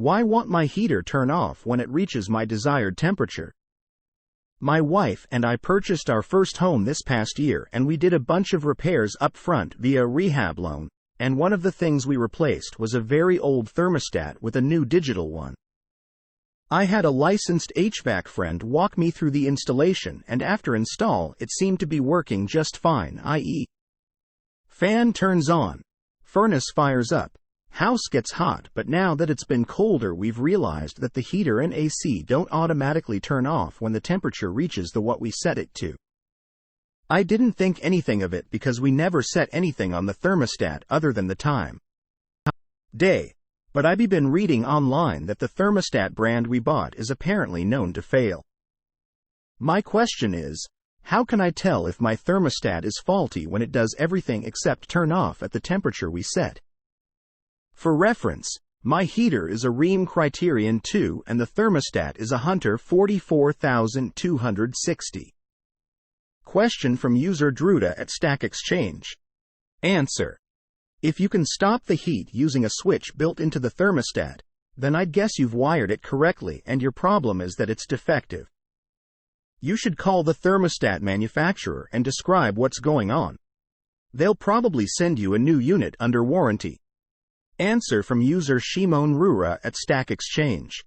Why won't my heater turn off when it reaches my desired temperature? My wife and I purchased our first home this past year, and we did a bunch of repairs up front via a rehab loan, and one of the things we replaced was a very old thermostat with a new digital one. I had a licensed HVAC friend walk me through the installation, and after install, it seemed to be working just fine, i.e., fan turns on, furnace fires up, house gets hot, but now that it's been colder, we've realized that the heater and AC don't automatically turn off when the temperature reaches what we set it to. I didn't think anything of it because we never set anything on the thermostat other than the time, day. But I've been reading online that the thermostat brand we bought is apparently known to fail. My question is, how can I tell if my thermostat is faulty when it does everything except turn off at the temperature we set? For reference, my heater is a Rheem Criterion 2 and the thermostat is a Hunter 44260. Question from user Druda at Stack Exchange. Answer: if you can stop the heat using a switch built into the thermostat, then I'd guess you've wired it correctly and your problem is that it's defective. You should call the thermostat manufacturer and describe what's going on. They'll probably send you a new unit under warranty. Answer from user Shimon Rura at Stack Exchange.